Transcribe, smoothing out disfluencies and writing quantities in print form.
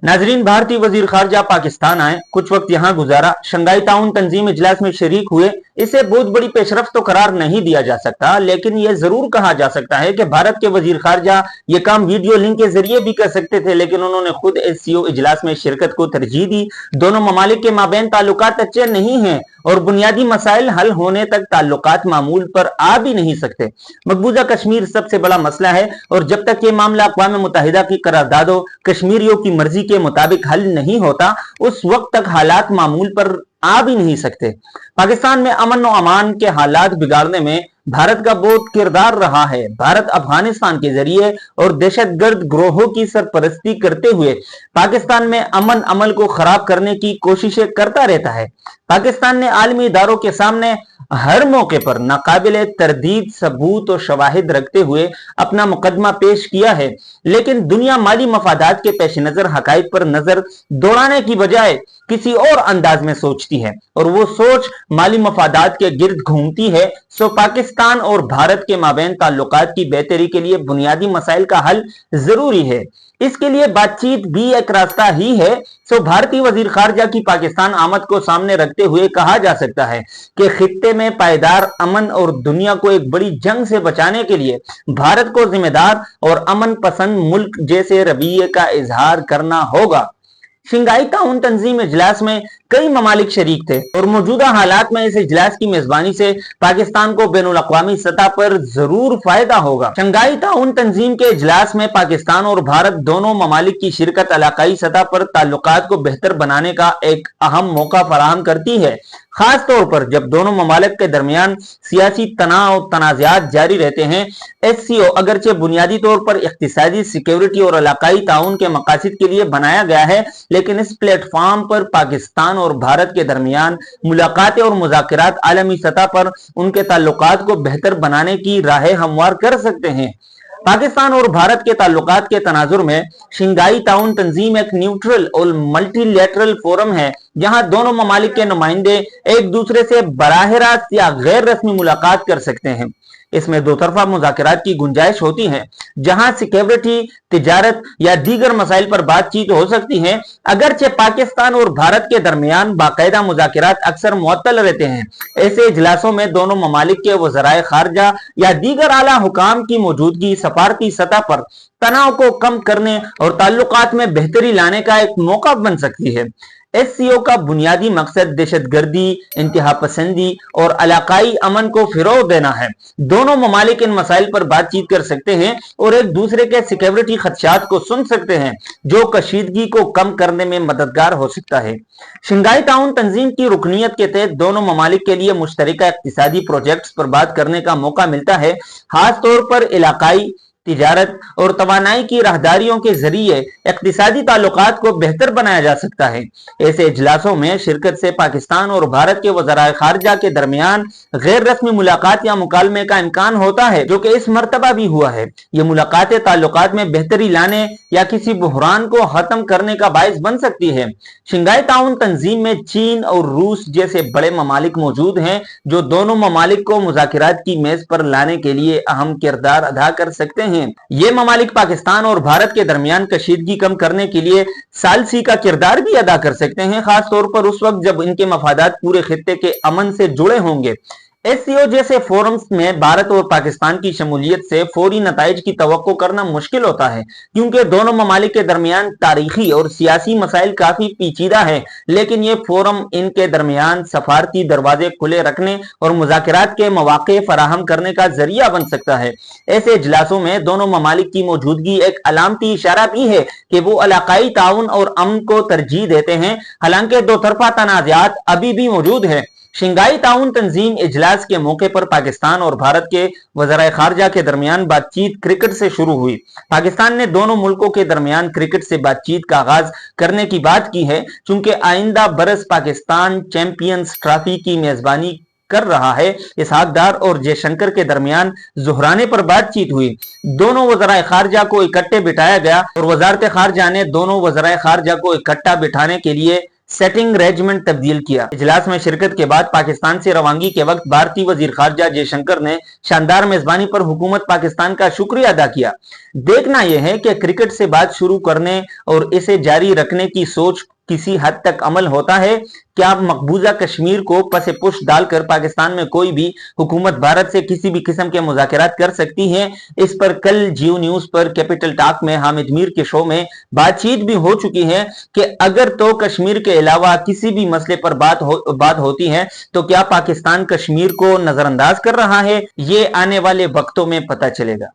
नाजरीन, भारतीय वजीर खारजा पाकिस्तान आए, कुछ वक्त यहाँ गुजारा, शंघाई ताउन तंजीम इजलास में शरीक हुए। इसे बहुत बड़ी पेशरफ्त तो करार नहीं दिया जा सकता, लेकिन यह जरूर कहा जा सकता है कि भारत के वजीर खारजा ये काम वीडियो लिंक के जरिए भी कर सकते थे, लेकिन उन्होंने खुद SCO इजलास में शिरकत को तरजीह दी। दोनों ममालिक के माबैन ताल्लुकात अच्छे नहीं हैं और बुनियादी मसाइल हल होने तक ताल्लुकात मामूल पर आ भी नहीं सकते। मकबूजा कश्मीर सबसे बड़ा मसला है और जब तक ये मामला अक़वाम मुत्तहिदा की करारदादों कश्मीरियों की मर्जी के मुताबिक हल नहीं होता, उस वक्त तक हालात मामूल पर आ भी नहीं सकते। पाकिस्तान में अमन और अमान के हालात बिगाड़ने में भारत का बहुत किरदार रहा है। भारत अफगानिस्तान के जरिए और दहशतगर्द ग्रोहों की सरपरस्ती करते हुए पाकिस्तान में अमन अमल को खराब करने की कोशिशें करता रहता है। पाकिस्तान ने आलमी इदारों के सामने हर मौके पर नाकाबिले तरदीद सबूत और शवाहिद रखते हुए अपना मुकदमा पेश किया है, लेकिन दुनिया माली मफादात के पेश नजर हकाइक पर नजर दौड़ाने की बजाय किसी और अंदाज में सोचती है और वो सोच माली मफादात के गिर्द घूमती है। सो पाकिस्तान और भारत के माबैन ताल्लुकात की बेहतरी के लिए बुनियादी मसाइल का हल जरूरी है। इसके लिए बातचीत भी एक रास्ता ही है। सो भारतीय वजीर खारजा की पाकिस्तान आमद को सामने रखते हुए कहा जा सकता है कि खित्ते में पायदार अमन और दुनिया को एक बड़ी जंग से बचाने के लिए भारत को जिम्मेदार और अमन पसंद मुल्क जैसे रवैये का इजहार करना होगा। शंघाई ताउन तंजीम इजलास में कई ममालिक शरीक थे और मौजूदा हालात में इस इजलास की मेजबानी से पाकिस्तान को बैनुल अक़वामी सतह पर जरूर फायदा होगा। शंघाई ताउन तंजीम के इजलास में पाकिस्तान और भारत दोनों ममालिक की शिरकत इलाकाई सतह पर ताल्लुकात को बेहतर बनाने का एक अहम मौका फराहम करती है, खास तौर पर जब दोनों ममालिक के दरमियान सियासी तनाव तनाज़ात जारी रहते हैं। SCO अगरचे बुनियादी तौर पर इक़्तिसादी सिक्योरिटी और इलाकाई ताउन के मकासद के लिए बनाया गया है, लेकिन इस प्लेटफॉर्म पर पाकिस्तान और भारत के दरमियान मुलाकातें और मुज़ाकरात आलमी सतह पर उनके ताल्लुकात को बेहतर बनाने की राहें हमवार कर सकते हैं। पाकिस्तान और भारत के ताल्लुकात के तनाजुर में शंघाई ताउन तंजीम एक न्यूट्रल और मल्टीलैटरल फोरम है, जहां दोनों ममालिक के नुमाइंदे एक दूसरे से बराह रास्त या गैर रस्मी मुलाकात कर सकते हैं। इसमें दो तरफा मुज़ाकरात की गुंजाइश होती है, जहां सिक्योरिटी, तिजारत या दीगर मसाइल पर बातचीत हो सकती है। अगरचे पाकिस्तान और भारत के दरमियान बाकायदा मुज़ाकरात अक्सर मुअत्तल रहते हैं, ऐसे इजलासों में दोनों ममालिक के वज़राए खारजा या दीगर आला हुकाम की मौजूदगी सफारती सतह पर तनाव को कम करने और ताल्लुकात में बेहतरी लाने का एक मौका बन सकती है। SCO का बुनियादी मकसद दहशतगर्दी, इंतहा पसंदी और इलाकाई अमन को फिरोग देना है। दोनों ममालिक इन मसाइल पर बातचीत कर सकते हैं और एक दूसरे के सिक्योरिटी खदशात को सुन सकते हैं, जो कशीदगी को कम करने में मददगार हो सकता है। शंघाई ताउन तंजीम की रुकनीत के तहत दोनों ममालिक के लिए मुश्तरका इक़्तिसादी प्रोजेक्ट्स पर बात करने का मौका मिलता है, खास तौर पर इलाकाई तिजारत और तवानाई की राहदारियों के जरिए इक़्तिसादी ताल्लुकात को बेहतर बनाया जा सकता है। ऐसे इजलासों में शिरकत से पाकिस्तान और भारत के वज़राए खारजा के दरमियान गैर रस्मी मुलाकात या मुकालमे का इम्कान होता है, जो कि इस मरतबा भी हुआ है। ये मुलाकातें ताल्लुकात में बेहतरी लाने या किसी बुहरान को खत्म करने का बाइस बन सकती है। शंघाई ताउन तंजीम में चीन और रूस जैसे बड़े ममालिक मौजूद हैं, जो दोनों ममालिक को मुज़ाकरात की मेज पर लाने के लिए अहम किरदार अदा कर सकते हैं। ये ममालिक पाकिस्तान और भारत के दरमियान कशीदगी कम करने के लिए सालसी का किरदार भी अदा कर सकते हैं, खास तौर पर उस वक्त जब इनके मफादात पूरे खित्ते के अमन से जुड़े होंगे। SCO जैसे फोरम्स में भारत और पाकिस्तान की शमूलियत से फौरी नताइज की तवक्को करना मुश्किल होता है, क्योंकि दोनों ममालिक के दरमियान तारीखी और सियासी मसाइल काफी पेचीदा है, लेकिन ये फोरम इनके दरमियान सफारती दरवाजे खुले रखने और मुज़ाकरात के मौके फराहम करने का जरिया बन सकता है। ऐसे इजलासों में दोनों ममालिक की मौजूदगी एक अलामती इशारा भी है कि वो इलाकाई ताउन और अमन को तरजीह देते हैं, हालांकि दो तरफा तनाज़ात अभी भी मौजूद है। शंघाई ताउन तंजीम इजलास के मौके पर पाकिस्तान और भारत के वज़राए खारजा के दरमियान बातचीत क्रिकेट से शुरू हुई। पाकिस्तान ने दोनों मुल्कों के दरमियान क्रिकेट से बातचीत का आगाज करने की बात की है, चूंकि आइंदा बरस पाकिस्तान चैंपियंस ट्रॉफी की मेजबानी कर रहा है। इसहाक डार और जयशंकर के दरमियान जुहराने पर बातचीत हुई। दोनों वज़राए खारजा को इकट्ठे बिठाया गया और वज़ारत खारजा ने दोनों वज़राए खारजा को इकट्ठा बिठाने के लिए सेटिंग रेजिमेंट तब्दील किया। इजलास में शिरकत के बाद पाकिस्तान से रवानगी के वक्त भारतीय वजीर खारजा जयशंकर ने शानदार मेजबानी पर हुकूमत पाकिस्तान का शुक्रिया अदा किया। देखना यह है कि क्रिकेट से बात शुरू करने और इसे जारी रखने की सोच किसी हद तक अमल होता है। क्या मकबूजा कश्मीर को पसे पुश डालकर पाकिस्तान में कोई भी हुकूमत भारत से किसी भी किस्म के मुज़ाकरात कर सकती है? इस पर कल जियो न्यूज पर कैपिटल टॉक में हामिद मीर के शो में बातचीत भी हो चुकी है कि अगर तो कश्मीर के अलावा किसी भी मसले पर बात होती है तो क्या पाकिस्तान कश्मीर को नजरअंदाज कर रहा है? ये आने वाले वक्तों में पता चलेगा।